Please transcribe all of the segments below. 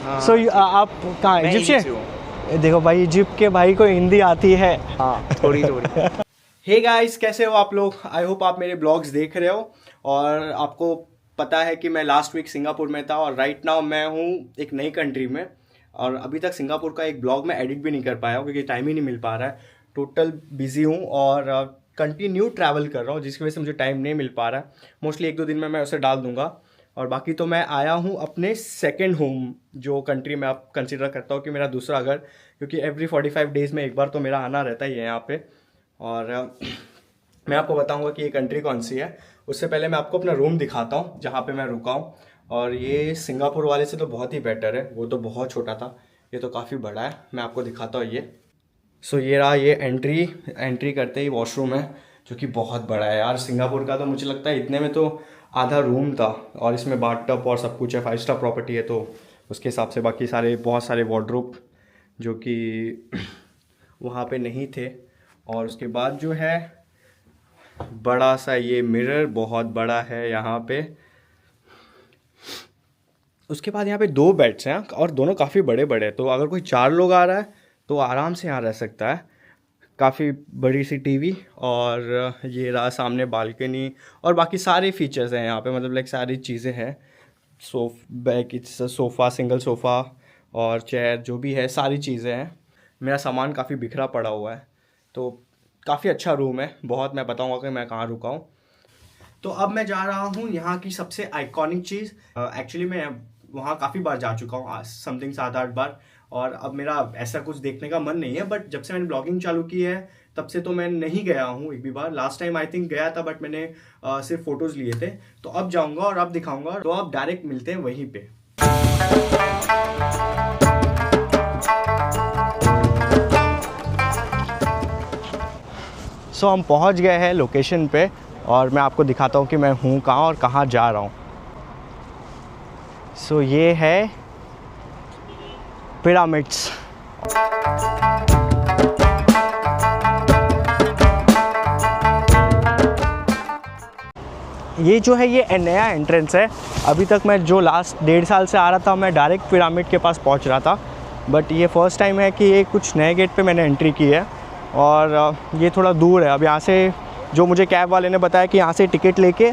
सो आप कहाँ इजिप्ट से? देखो भाई, इजिप्ट के भाई को हिंदी आती है। हाँ, थोड़ी थोड़ी। हे गाइस, कैसे हो आप लोग? आई होप आप मेरे ब्लॉग्स देख रहे हो। और आपको पता है कि मैं लास्ट वीक सिंगापुर में था और राइट नाउ मैं हूँ एक नई कंट्री में। और अभी तक सिंगापुर का एक ब्लॉग मैं एडिट भी नहीं कर पाया हूँ क्योंकि टाइम ही नहीं मिल पा रहा है। टोटल बिजी हूँ और कंटिन्यू ट्रैवल कर रहा हूँ, जिसकी वजह से मुझे टाइम नहीं मिल पा रहा है। मोस्टली 1-2 दिन में मैं उसे डाल दूंगा। और बाकी तो मैं आया हूँ अपने सेकेंड होम, जो कंट्री में आप कंसिडर करता हूँ कि मेरा दूसरा घर, क्योंकि एवरी 45 डेज़ में एक बार तो मेरा आना रहता ही है यहाँ पे। और मैं आपको बताऊंगा कि ये कंट्री कौन सी है। उससे पहले मैं आपको अपना रूम दिखाता हूँ जहाँ पे मैं रुका हूँ। और ये सिंगापुर वाले से तो बहुत ही बेटर है, वो तो बहुत छोटा था, ये तो काफ़ी बड़ा है। मैं आपको दिखाता हूँ ये। सो ये रहा, ये एंट्री करते ही वॉशरूम है जो कि बहुत बड़ा है यार। सिंगापुर का तो मुझे लगता है इतने में तो आधा रूम था, और इसमें बाथटब और सब कुछ है। 5 स्टार प्रॉपर्टी है तो उसके हिसाब से बाकी सारे बहुत सारे वार्डरोब जो कि वहाँ पे नहीं थे। और उसके बाद जो है बड़ा सा ये मिरर, बहुत बड़ा है यहाँ पे। उसके बाद यहाँ पे 2 बेड्स हैं और दोनों काफ़ी बड़े बड़े हैं, तो अगर कोई 4 लोग आ रहा है तो आराम से यहाँ रह सकता है। काफ़ी बड़ी सी टीवी, और ये रहा सामने बालकनी, और बाकी सारे फीचर्स हैं यहाँ पे, मतलब लाइक सारी चीज़ें हैं। सोफ़ा, सिंगल सोफ़ा और चेयर जो भी है, सारी चीज़ें हैं। मेरा सामान काफ़ी बिखरा पड़ा हुआ है, तो काफ़ी अच्छा रूम है बहुत। मैं बताऊँगा कि मैं कहाँ रुका हूँ। तो अब मैं जा रहा हूँ यहाँ की सबसे आइकॉनिक चीज़। एक्चुअली मैं वहाँ काफ़ी बार जा चुका हूँ, समथिंग 7-8 बार। और अब मेरा ऐसा कुछ देखने का मन नहीं है, बट जब से मैंने ब्लॉगिंग चालू की है तब से तो मैं नहीं गया हूँ एक भी बार। लास्ट टाइम आई थिंक गया था, बट मैंने सिर्फ फ़ोटोज़ लिए थे। तो अब जाऊँगा और अब दिखाऊँगा, तो अब डायरेक्ट मिलते हैं वहीं पे। सो हम पहुँच गए हैं लोकेशन पे, और मैं आपको दिखाता हूँ कि मैं हूँ कहाँ और कहाँ जा रहा हूँ। सो ये है पिरामिड्स। ये जो है ये नया एंट्रेंस है। अभी तक मैं जो लास्ट 1.5 साल से आ रहा था, मैं डायरेक्ट पिरामिड के पास पहुंच रहा था, बट ये फ़र्स्ट टाइम है कि ये कुछ नए गेट पे मैंने एंट्री की है। और ये थोड़ा दूर है। अब यहाँ से जो मुझे कैब वाले ने बताया कि यहाँ से टिकट लेके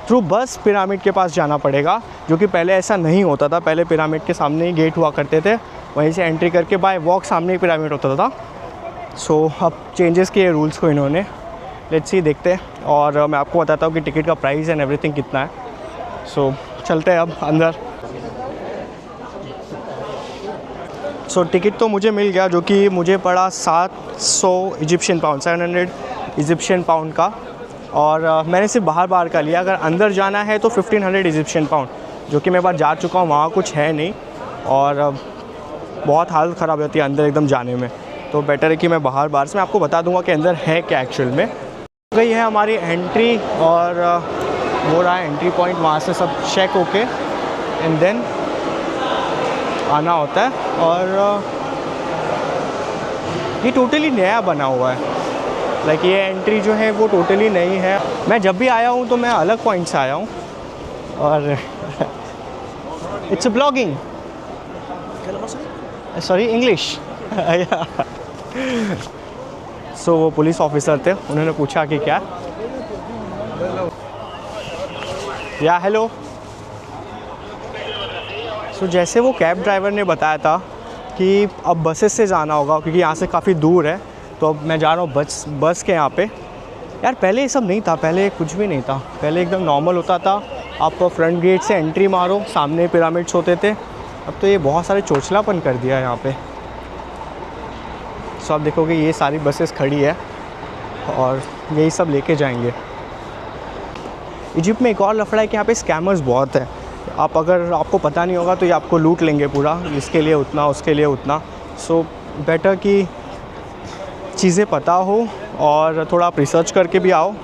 थ्रू बस पिरामिड के पास जाना पड़ेगा, जो कि पहले ऐसा नहीं होता था। पहले पिरामिड के सामने ही गेट हुआ करते थे, वहीं से एंट्री करके बाय वॉक सामने ही पिरामिड होता था। सो अब चेंजेस किए रूल्स को इन्होंने। लेट्स सी, देखते हैं। और मैं आपको बताता हूँ कि टिकट का प्राइस एंड एवरीथिंग कितना है। सो चलते हैं अब अंदर। सो टिकट तो मुझे मिल गया, जो कि मुझे पड़ा 700 इजिप्शियन पाउंड, 700 इजिप्शियन पाउंड का। और मैंने सिर्फ बाहर का लिया। अगर अंदर जाना है तो 1500 इजिप्शियन पाउंड, जो कि मैं एक बार जा चुका हूँ, वहाँ कुछ है नहीं। और बहुत हालत ख़राब होती है अंदर एकदम जाने में, तो बेटर है कि मैं बाहर से मैं आपको बता दूंगा कि अंदर है क्या एक्चुअल में। गई है हमारी एंट्री, और वो रहा एंट्री पॉइंट। वहाँ से सब चेक होके एंड देन आना होता है। और ये टोटली नया बना हुआ है, लाइक ये एंट्री जो है वो टोटली नई है। मैं जब भी आया हूँ तो मैं अलग पॉइंट से आया हूँ। और it's a blogging, sorry English. सो वो पुलिस ऑफिसर थे, उन्होंने पूछा कि क्या। या हेलो। सो जैसे वो कैब ड्राइवर ने बताया था कि अब बसेस से जाना होगा, क्योंकि यहाँ से काफ़ी दूर है। तो अब मैं जा रहा हूँ बस के यहाँ पे। यार पहले ये सब नहीं था, पहले कुछ भी नहीं था। पहले एकदम नॉर्मल होता था, आप फ्रंट गेट से एंट्री मारो, सामने पिरामिड्स होते थे। अब तो ये बहुत सारे चोचलापन कर दिया है यहाँ पे। सो आप देखोगे ये सारी बसेस खड़ी है और यही सब लेके जाएंगे। इजिप्ट में एक और लफड़ा है कि यहाँ पे स्कैमर्स बहुत है। आप अगर आपको पता नहीं होगा तो ये आपको लूट लेंगे पूरा, इसके लिए उतना, उसके लिए उतना। सो बेटर कि चीज़ें पता हो और थोड़ा आप रिसर्च करके भी आओ।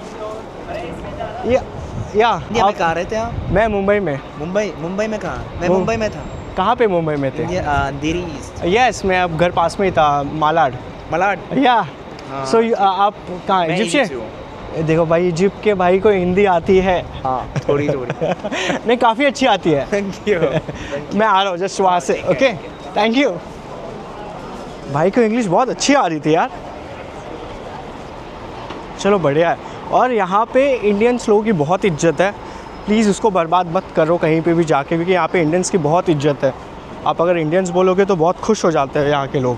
या आप कहाँ रहते हैं आप? मैं मुंबई में। मुंबई में कहाँ? मैं मुंबई में था। कहाँ पे मुंबई में थे? दिरी। यस, मैं अब घर पास में ही था, मालाड। मलाड। या सो आप कहाँ, इजिप्ट से? ये देखो भाई, इजिप्ट के भाई को हिंदी आती है। हाँ थोड़ी थोड़ी। नहीं, काफ़ी अच्छी आती है। Thank you. मैं आ रहा हूँ जस्ट वहाँ से। Okay, thank you. भाई को इंग्लिश बहुत अच्छी आ रही थी यार। चलो बढ़िया है। और यहाँ पे इंडियंस लोगों की बहुत इज्जत है। प्लीज़ उसको बर्बाद मत करो कहीं पे भी जाके, क्योंकि यहाँ पे इंडियंस की बहुत इज्जत है। आप अगर इंडियंस बोलोगे तो बहुत खुश हो जाते हैं यहाँ के लोग।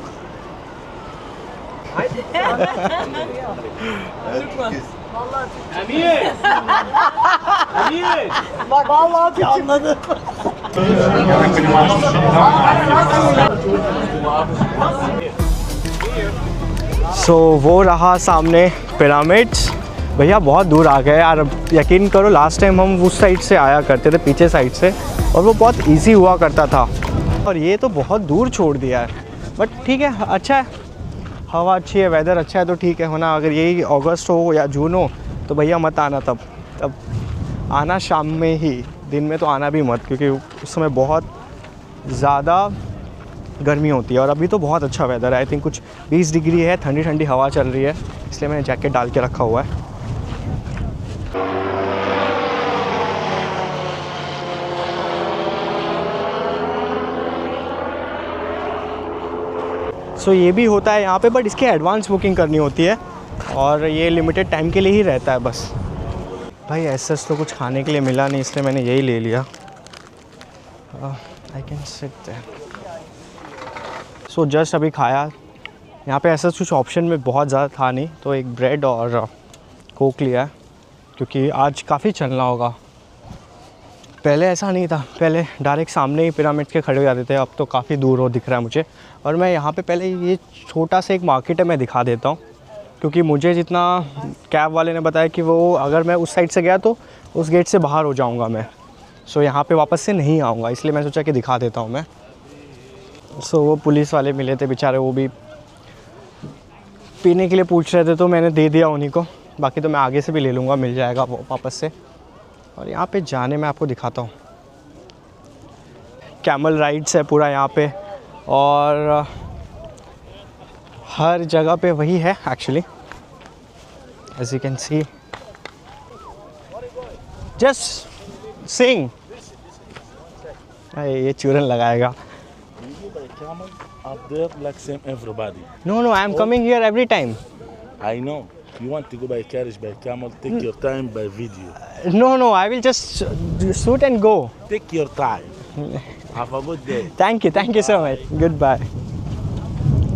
सो वो रहा सामने पिरामिड्स। भैया बहुत दूर आ गए यार। अब यकीन करो, लास्ट टाइम हम उस साइड से आया करते थे, पीछे साइड से, और वो बहुत इजी हुआ करता था। और ये तो बहुत दूर छोड़ दिया है, बट ठीक है, अच्छा है। हवा अच्छी है, वेदर अच्छा है तो ठीक है। होना अगर यही अगस्त हो या जून हो तो भैया मत आना। तब आना शाम में ही, दिन में तो आना भी मत, क्योंकि उस समय बहुत ज़्यादा गर्मी होती है। और अभी तो बहुत अच्छा वेदर है। आई थिंक कुछ 20 डिग्री है, ठंडी ठंडी हवा चल रही है, इसलिए मैंने जैकेट डाल के रखा हुआ है। सो ये भी होता है यहाँ पे, बट इसकी एडवांस बुकिंग करनी होती है और ये लिमिटेड टाइम के लिए ही रहता है बस। भाई ऐसा तो कुछ खाने के लिए मिला नहीं, इसलिए मैंने यही ले लिया। I can sit there. So just अभी खाया। यहाँ पे ऐसा कुछ ऑप्शन में बहुत ज़्यादा था नहीं, तो एक ब्रेड और कोक लिया, क्योंकि आज काफ़ी चलना होगा। पहले ऐसा नहीं था, पहले डायरेक्ट सामने ही पिरामिड के खड़े हो जाते थे, अब तो काफ़ी दूर हो दिख रहा है मुझे। और मैं यहाँ पे पहले ये छोटा सा एक मार्केट है, मैं दिखा देता हूँ, क्योंकि मुझे जितना कैब वाले ने बताया कि वो अगर मैं उस साइड से गया तो उस गेट से बाहर हो जाऊँगा मैं। सो यहाँ पे वापस से नहीं आऊँगा, इसलिए मैं सोचा कि दिखा देता हूँ मैं। सो वो पुलिस वाले मिले थे बेचारे, वो भी पीने के लिए पूछ रहे थे, तो मैंने दे दिया उन्हीं को। बाकी तो मैं आगे से भी ले लूँगा, मिल जाएगा वो वापस से। और यहाँ पे जाने में आपको दिखाता हूँ, कैमल राइड्स है पूरा यहाँ पे, और हर जगह पे वही है actually, as you can see. Just sing. ये चूरन लगाएगा। Up there, like same everybody. No, I am coming here every time. I know. You want to go by carriage, by camel, take your time by video. No, I will just shoot and go. Take your time. Have a good day. Thank you so much. Goodbye.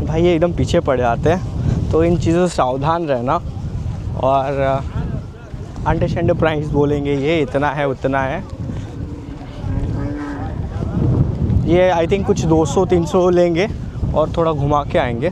भाई ये एकदम पीछे पड़ जाते हैं, तो इन चीज़ों से सावधान रहना। और अंडरस्टैंड प्राइस बोलेंगे, ये इतना है उतना है। ये आई थिंक कुछ 200-300 लेंगे और थोड़ा घुमा के आएंगे।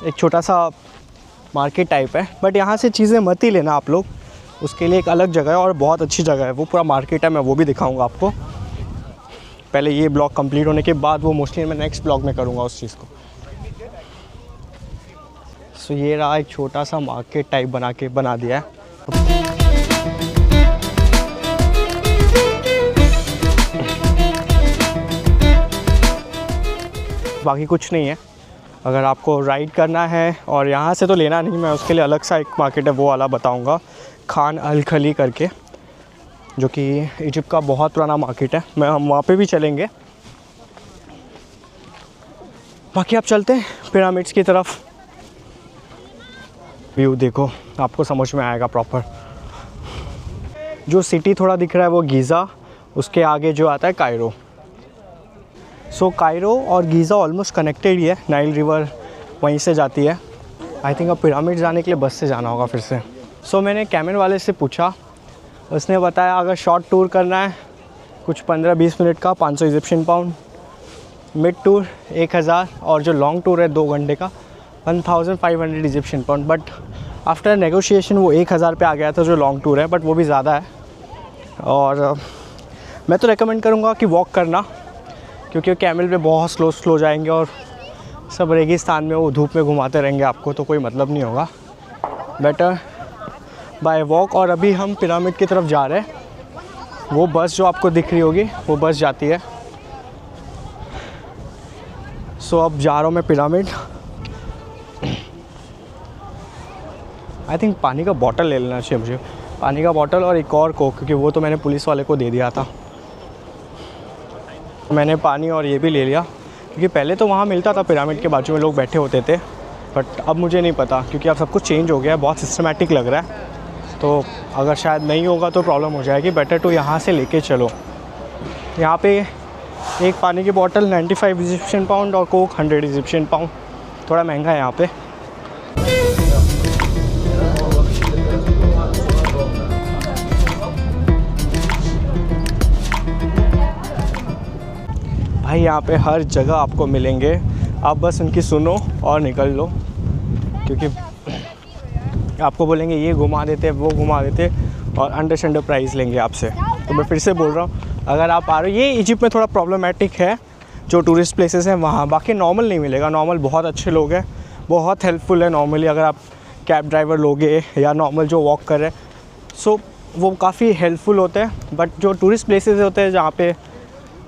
एक छोटा सा मार्केट टाइप है, बट यहाँ से चीज़ें मत ही लेना आप लोग, उसके लिए एक अलग जगह है और बहुत अच्छी जगह है। वो पूरा मार्केट है, मैं वो भी दिखाऊंगा आपको। पहले ये ब्लॉग कंप्लीट होने के बाद वो मोस्टली मैं नेक्स्ट ब्लॉग में करूँगा उस चीज़ को। सो ये रहा, एक छोटा सा मार्केट टाइप बना दिया है। बाकी कुछ नहीं है। अगर आपको राइड करना है, और यहाँ से तो लेना नहीं, मैं उसके लिए अलग सा एक मार्केट है वो वाला बताऊँगा, खान अल खली करके, जो कि इजिप्ट का बहुत पुराना मार्केट है। हम वहाँ पे भी चलेंगे। बाकी आप चलते हैं पिरामिड्स की तरफ। व्यू देखो, आपको समझ में आएगा प्रॉपर। जो सिटी थोड़ा दिख रहा है वो गीज़ा, उसके आगे जो आता है कायरो। सो कायरो और गीज़ा ऑलमोस्ट कनेक्टेड ही है, नाइल रिवर वहीं से जाती है। आई थिंक अब पिरामिड जाने के लिए बस से जाना होगा फिर से। सो मैंने कैमल वाले से पूछा, उसने बताया अगर शॉर्ट टूर करना है कुछ 15-20 मिनट का 500 इजिप्शियन पाउंड, मिड टूर 1000, और जो लॉन्ग टूर है 2 घंटे का 1500 Egyptian pound. But after negotiation वो 1000 पे आ गया था जो लॉन्ग टूर है, बट वो भी ज़्यादा है। और मैं तो रेकमेंड करूँगा कि वॉक करना, क्योंकि कैमल पे बहुत स्लो जाएंगे और सब रेगिस्तान में वो धूप में घुमाते रहेंगे आपको, तो कोई मतलब नहीं होगा। Better bye walk. और अभी हम पिरामिड की तरफ जा रहे हैं। वो बस जो आपको दिख रही होगी वो बस जाती है। सो अब जा रहा हूँ मैं पिरामिड। आई थिंक पानी का बॉटल ले लेना चाहिए मुझे, पानी का बॉटल और एक और कोक, क्योंकि वो तो मैंने पुलिस वाले को दे दिया था। मैंने पानी और ये भी ले लिया, क्योंकि पहले तो वहाँ मिलता था, पिरामिड के बाजू में लोग बैठे होते थे, बट अब मुझे नहीं पता, क्योंकि अब सब कुछ चेंज हो गया है, बहुत सिस्टमेटिक लग रहा है। तो अगर शायद नहीं होगा तो प्रॉब्लम हो जाएगी, बेटर टू यहाँ से लेके चलो। यहाँ पे एक पानी की बोतल 95 इजिप्शियन पाउंड और कोक 100 इजिप्शियन पाउंड, थोड़ा महंगा है यहाँ पे। भाई यहाँ पे हर जगह आपको मिलेंगे, आप बस उनकी सुनो और निकल लो, क्योंकि आपको बोलेंगे ये घुमा देते वो घुमा देते और अंडर प्राइस लेंगे आपसे। तो मैं फिर से बोल रहा हूँ, अगर आप आ रहे हो, ये इजिप्ट में थोड़ा प्रॉब्लमेटिक है जो टूरिस्ट प्लेसेस हैं वहाँ, बाकी नॉर्मल नहीं मिलेगा। नॉर्मल बहुत अच्छे लोग हैं, बहुत हेल्पफुल है नॉर्मली। अगर आप कैब ड्राइवर लोगे या नॉर्मल जो वॉक कर रहे हैं, सो वो काफ़ी हेल्पफुल होते हैं। बट जो टूरिस्ट प्लेसेस होते हैं जहाँ पे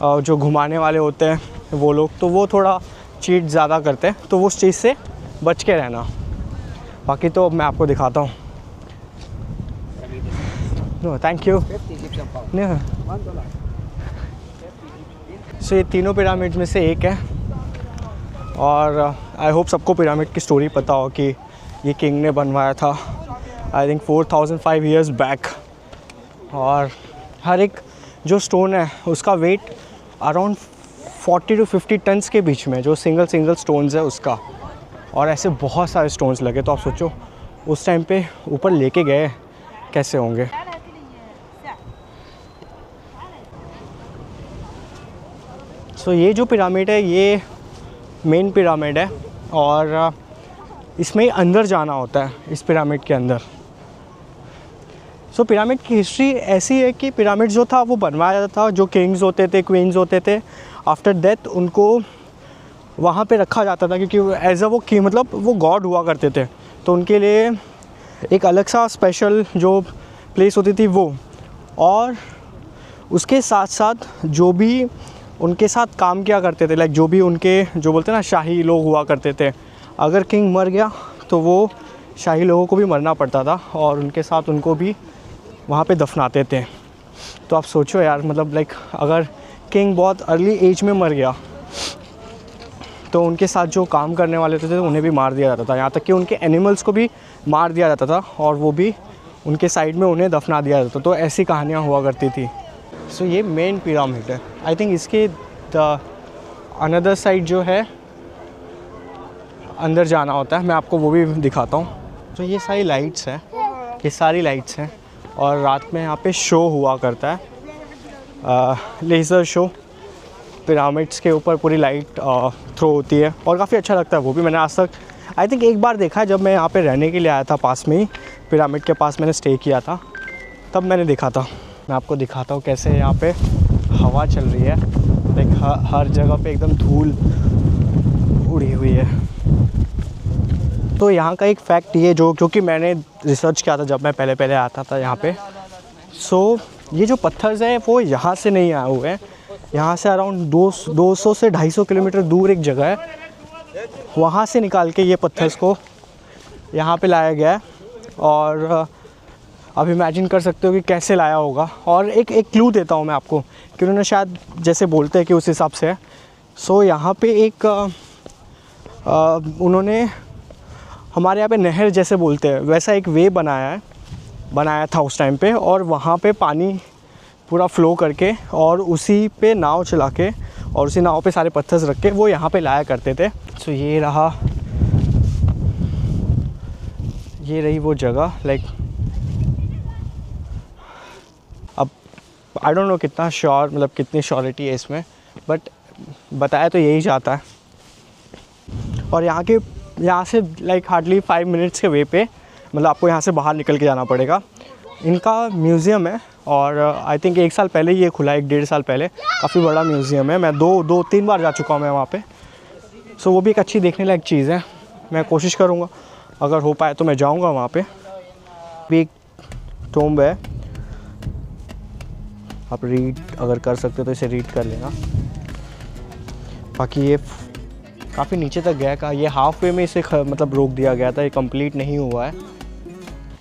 जो घुमाने वाले होते हैं वो लोग, तो वो थोड़ा चीट ज़्यादा करते हैं, तो वो उस चीज़ से बच के रहना। बाकी तो मैं आपको दिखाता हूँ। No thank you. सो ये तीनों पिरामिड में से एक है, और आई होप सबको पिरामिड की स्टोरी पता हो कि ये किंग ने बनवाया था, आई थिंक 4005 ईयर्स बैक। और हर एक जो स्टोन है उसका वेट अराउंड 40 to 50 टन्स के बीच में, जो सिंगल स्टोन्स है उसका। और ऐसे बहुत सारे स्टोन्स लगे, तो आप सोचो उस टाइम पे ऊपर लेके गए कैसे होंगे। सो ये जो पिरामिड है ये मेन पिरामिड है, और इसमें अंदर जाना होता है, इस पिरामिड के अंदर। सो पिरामिड की हिस्ट्री ऐसी है कि पिरामिड जो था वो बनवाया जाता था, जो किंग्स होते थे, क्वीन्स होते थे, आफ्टर डेथ उनको वहाँ पे रखा जाता था, क्योंकि एज अ वो की मतलब वो गॉड हुआ करते थे, तो उनके लिए एक अलग सा स्पेशल जो प्लेस होती थी वो। और उसके साथ साथ जो भी उनके साथ काम किया करते थे, लाइक जो भी उनके जो बोलते हैं ना शाही लोग हुआ करते थे, अगर किंग मर गया तो वो शाही लोगों को भी मरना पड़ता था, और उनके साथ उनको भी वहाँ पे दफनाते थे। तो आप सोचो यार, मतलब लाइक अगर किंग बहुत अर्ली एज में मर गया तो उनके साथ जो काम करने वाले थे उन्हें भी मार दिया जाता था, यहाँ तक कि उनके एनिमल्स को भी मार दिया जाता था, और वो भी उनके साइड में उन्हें दफना दिया जाता था। तो ऐसी कहानियाँ हुआ करती थी। सो ये मेन पिरामिड है। आई थिंक इसके अनदर साइड जो है अंदर जाना होता है, मैं आपको वो भी दिखाता हूँ। तो ये सारी लाइट्स हैं, ये सारी लाइट्स हैं, और रात में यहाँ पे शो हुआ करता है, लेज़र शो। पिरामिड्स के ऊपर पूरी लाइट थ्रो होती है, और काफ़ी अच्छा लगता है वो भी। मैंने आज तक आई थिंक एक बार देखा है, जब मैं यहाँ पे रहने के लिए आया था, पास में ही पिरामिड के पास मैंने स्टे किया था, तब मैंने देखा था। मैं आपको दिखाता हूँ कैसे यहाँ पे हवा चल रही है, लाइक हर जगह पे एकदम धूल उड़ी हुई है। तो यहाँ का एक फैक्ट ये जो कि मैंने रिसर्च किया था जब मैं पहले आता था यहाँ पे। सो ये जो पत्थर है वो यहाँ से नहीं आए हुए हैं, यहाँ से अराउंड 200 से 250 किलोमीटर दूर एक जगह है, वहाँ से निकाल के ये पत्थर को यहाँ पे लाया गया है। और अब इमेजिन कर सकते हो कि कैसे लाया होगा। और एक क्लू देता हूँ मैं आपको, कि उन्होंने शायद जैसे बोलते हैं कि उस हिसाब से है। सो यहाँ पे एक उन्होंने हमारे यहाँ पे नहर जैसे बोलते हैं वैसा एक वे बनाया था उस टाइम पे, और वहाँ पे पानी पूरा फ्लो करके और उसी पे नाव चला के और उसी नाव पे सारे पत्थर रख के वो यहाँ पे लाया करते थे। सो ये रही वो जगह। लाइक अब आई डोंट नो कितना श्योर, मतलब कितनी श्योरिटी है इसमें, बट बताया तो यही जाता है। और यहाँ से लाइक हार्डली 5 मिनट्स के वे पे, मतलब आपको यहाँ से बाहर निकल के जाना पड़ेगा। इनका म्यूज़ियम है, और आई थिंक 1 साल पहले ये खुला, 1-1.5 साल पहले। काफ़ी बड़ा म्यूज़ियम है, मैं 2-3 बार जा चुका हूँ मैं वहाँ पे। सो वो भी एक अच्छी देखने लायक चीज़ है। मैं कोशिश करूँगा, अगर हो पाए तो मैं जाऊँगा वहाँ पे। भी टोम्ब है। आप रीड अगर कर सकते हो तो इसे रीड कर लेना। बाकी ये काफ़ी नीचे तक गया का, ये हाफ वे में इसे मतलब रोक दिया गया था, ये कंप्लीट नहीं हुआ है।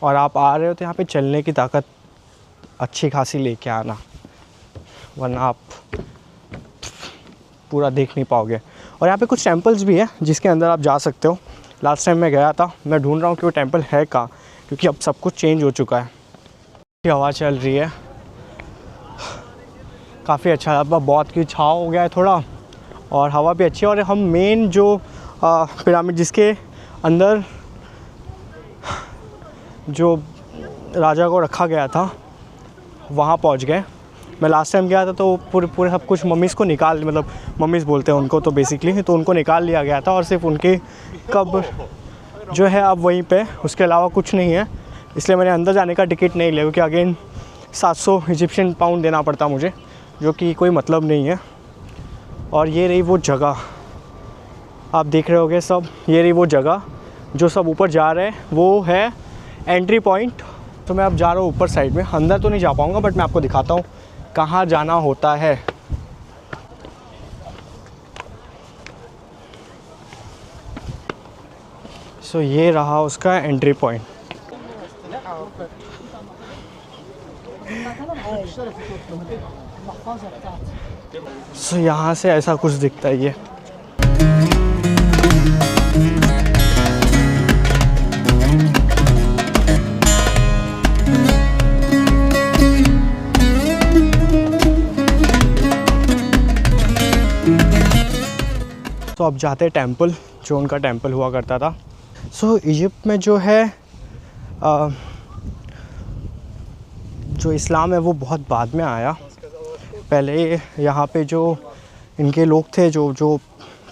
और आप आ रहे हो तो यहाँ पे चलने की ताकत अच्छी खासी लेके आना, वरना आप पूरा देख नहीं पाओगे। और यहाँ पे कुछ टेम्पल्स भी है जिसके अंदर आप जा सकते हो। लास्ट टाइम मैं गया था, मैं ढूंढ रहा हूँ कि वो टेम्पल है कहाँ, क्योंकि अब सब कुछ चेंज हो चुका है। हवा चल रही है, काफ़ी अच्छा, अब बहुत की छाँव हो गया है थोड़ा, और हवा भी अच्छी है। और हम मेन जो पिरामिड जिसके अंदर जो राजा को रखा गया था वहाँ पहुँच गए। मैं लास्ट टाइम गया था तो पूरे सब कुछ मम्मीज़ को निकाल, मतलब मम्मीज़ बोलते हैं उनको तो बेसिकली, तो उनको निकाल लिया गया था और सिर्फ उनके कब्र जो है अब वहीं पे, उसके अलावा कुछ नहीं है। इसलिए मैंने अंदर जाने का टिकट नहीं लिया, क्योंकि अगेन 700 इजिप्शियन पाउंड देना पड़ता मुझे, जो कि कोई मतलब नहीं है। और ये रही वो जगह, आप देख रहे होगे सब, ये रही वो जगह जो सब ऊपर जा रहे हैं, वो है एंट्री पॉइंट। तो मैं अब जा रहा हूँ ऊपर साइड में, अंदर तो नहीं जा पाऊँगा, बट मैं आपको दिखाता हूँ कहाँ जाना होता है। सो ये रहा उसका एंट्री पॉइंट। सो यहाँ से ऐसा कुछ दिखता है ये। तो अब जाते हैं टेंपल, जो उनका टेंपल हुआ करता था। सो इजिप्ट में जो है जो इस्लाम है वो बहुत बाद में आया। पहले यहाँ पे जो इनके लोग थे, जो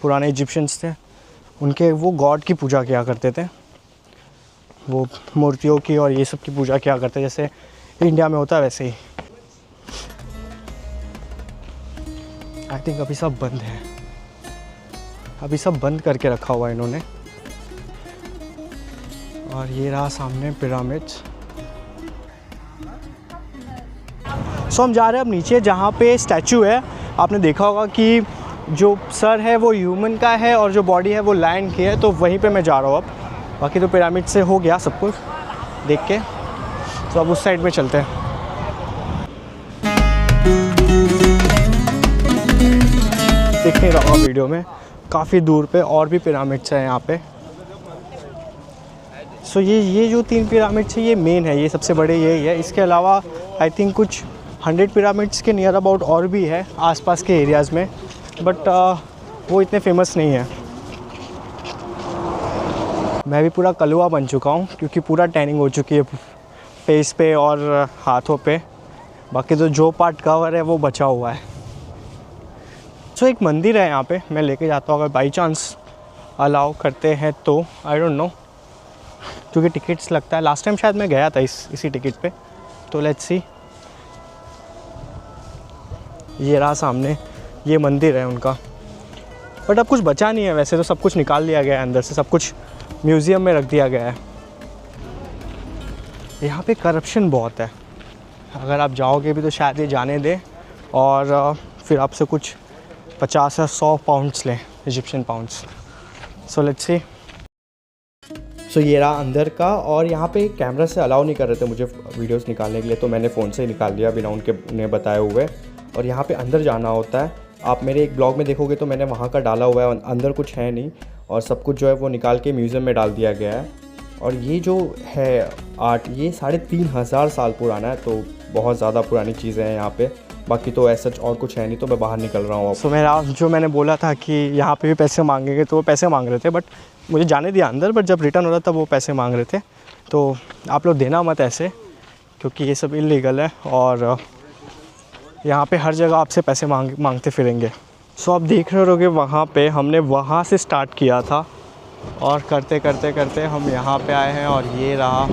पुराने इजिप्शियंस थे, उनके वो गॉड की पूजा किया करते थे, वो मूर्तियों की और ये सब की पूजा किया करते, जैसे इंडिया में होता है वैसे ही। आई थिंक अभी सब बंद है, अभी सब बंद करके रखा हुआ है इन्होंने। और ये रहा सामने पिरामिड्स। सो हम जा रहे हैं अब नीचे, जहाँ पे स्टैचू है। आपने देखा होगा कि जो सर है वो ह्यूमन का है और जो बॉडी है वो लायन की है, तो वहीं पे मैं जा रहा हूँ अब। बाकी तो पिरामिड से हो गया सब कुछ देख के, तो अब उस साइड में चलते हैं। दिख नहीं रहा वीडियो में, काफ़ी दूर पे और भी पिरामिड्स हैं यहाँ पे। सो ये जो 3 पिरामिड्स है ये मेन है, ये सबसे बड़े यही है। इसके अलावा आई थिंक कुछ 100 पिरामिड्स के नियर अबाउट और भी है आसपास के एरियाज़ में, बट वो इतने फेमस नहीं है। मैं भी पूरा कलुआ बन चुका हूँ, क्योंकि पूरा टैनिंग हो चुकी है फेस पे और हाथों पे। बाकी तो जो पार्ट कवर है वो बचा हुआ है। सो एक मंदिर है यहाँ पे, मैं लेके जाता हूँ अगर बाई चांस अलाउ करते हैं तो। आई डोंट नो, क्योंकि टिकट्स लगता है। लास्ट टाइम शायद मैं गया था इसी टिकट पे, तो लेट्स सी। ये रहा सामने, ये मंदिर है उनका, बट अब कुछ बचा नहीं है। वैसे तो सब कुछ निकाल लिया गया है अंदर से, सब कुछ म्यूज़ियम में रख दिया गया है। यहाँ पे करप्शन बहुत है, अगर आप जाओगे भी तो शायद ये जाने दें और फिर आपसे कुछ 50 या 100 पाउंड्स लें, Egyptian pounds. So let's see. So ये रहा अंदर का, और यहाँ पे कैमरा से अलाउ नहीं कर रहे थे मुझे वीडियोस निकालने के लिए, तो मैंने फ़ोन से ही निकाल लिया बिना उन्हें बताए हुए। और यहाँ पे अंदर जाना होता है। आप मेरे एक ब्लॉग में देखोगे तो मैंने वहाँ का डाला हुआ है, अंदर कुछ है नहीं, और सब कुछ जो है वो निकाल के म्यूज़ियम में डाल दिया गया है। और ये जो है आर्ट, ये 3500 साल पुराना है, तो बहुत ज़्यादा पुरानी चीज़ें हैं यहाँ पे। बाकी तो ऐसा और कुछ है नहीं, तो मैं बाहर निकल रहा हूँ। सो मेरा जो मैंने बोला था कि यहाँ पे भी पैसे मांगेंगे, तो वो पैसे मांग रहे थे, बट मुझे जाने दिया अंदर। बट जब रिटर्न हो रहा था वो पैसे मांग रहे थे, तो आप लोग देना मत ऐसे, क्योंकि ये सब इल्लीगल है और यहाँ पे हर जगह आपसे पैसे मांगते फिरेंगे। सो आप देख रहे होगे वहाँ पे हमने वहाँ से स्टार्ट किया था, और करते करते करते हम यहाँ पे आए हैं। और ये रहा,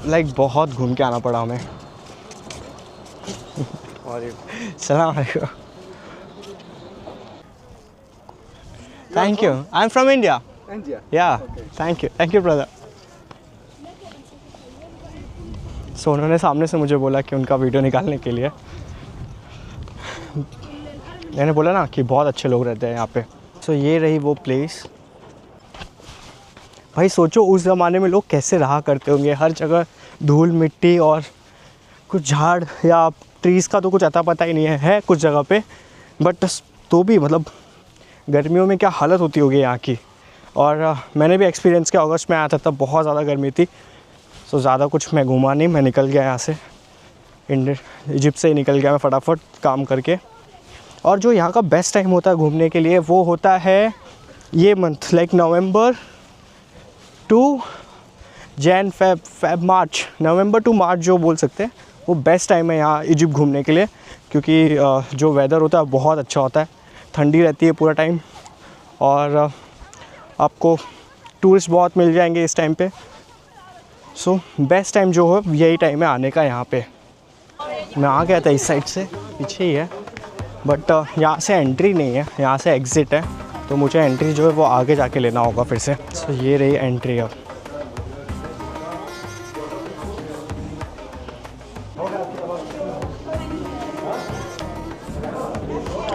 लाइक बहुत घूम के आना पड़ा हमें। सलाम अलैकुम। Thank you. I'm from India. India. Yeah. Okay. Thank you. Thank you, brother. सो उन्होंने सामने से मुझे बोला कि उनका वीडियो निकालने के लिए। मैंने बोला ना कि बहुत अच्छे लोग रहते हैं यहाँ पे। सो ये रही वो प्लेस। भाई सोचो उस ज़माने में लोग कैसे रहा करते होंगे, हर जगह धूल मिट्टी और कुछ झाड़ या ट्रीज़ का तो कुछ अता पता ही नहीं है कुछ जगह पे, बट तो भी मतलब गर्मियों में क्या हालत होती होगी यहाँ की। और मैंने भी एक्सपीरियंस किया, अगस्त में आया था तब बहुत ज़्यादा गर्मी थी। सो ज़्यादा कुछ मैं घूमा नहीं, मैं निकल गया यहाँ से, इजिप्ट से ही निकल गया मैं फटाफट काम करके। और जो यहाँ का बेस्ट टाइम होता है घूमने के लिए वो होता है ये month, like November to Jan Feb March, November to March जो बोल सकते हैं, वो बेस्ट टाइम है यहाँ इजिप्ट घूमने के लिए। क्योंकि जो वेदर होता है बहुत अच्छा होता है, ठंडी रहती है पूरा टाइम और आपको टूरिस्ट बहुत मिल जाएंगे इस टाइम पे। सो बेस्ट टाइम जो है यही टाइम है आने का यहाँ पे। मैं आ गया था इस साइड से, पीछे ही है, बट यहाँ से एंट्री नहीं है, यहाँ से एग्ज़िट है, तो मुझे एंट्री जो है वो आगे जाके लेना होगा फिर से। सो ये रही एंट्री। अब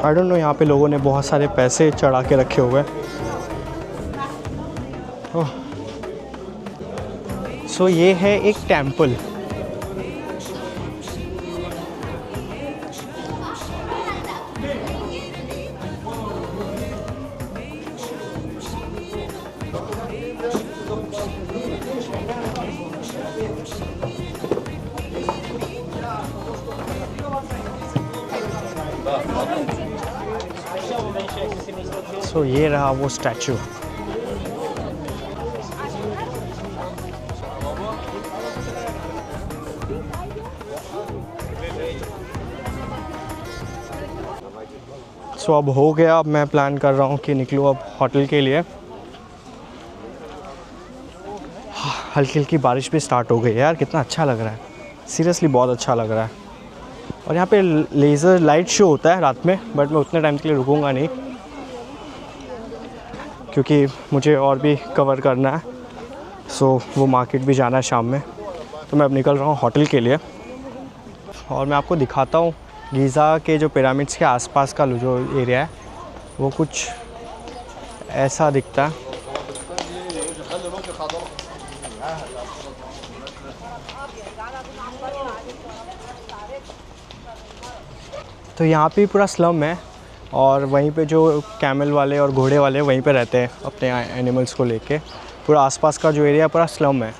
आई डोंट नो, यहाँ पे लोगों ने बहुत सारे पैसे चढ़ा के रखे हुए हैं। सो ये है एक टेंपल। सो ये रहा वो स्टैचू। सो अब हो गया, अब मैं प्लान कर रहा हूँ कि निकलूँ अब होटल के लिए। हल्की हल्की बारिश भी स्टार्ट हो गई है यार, कितना अच्छा लग रहा है, सीरियसली बहुत अच्छा लग रहा है। और यहाँ पे लेज़र लाइट शो होता है रात में, बट मैं उतने टाइम के लिए रुकूंगा नहीं क्योंकि मुझे और भी कवर करना है। सो वो मार्केट भी जाना है शाम में, तो मैं अब निकल रहा हूँ होटल के लिए। और मैं आपको दिखाता हूँ गीज़ा के जो पिरामिड्स के आसपास का जो एरिया है वो कुछ ऐसा दिखता है। तो यहाँ पे पूरा स्लम है और वहीं पे जो कैमल वाले और घोड़े वाले वहीं पे रहते हैं अपने एनिमल्स को लेके। पूरा आसपास का जो एरिया पूरा स्लम है।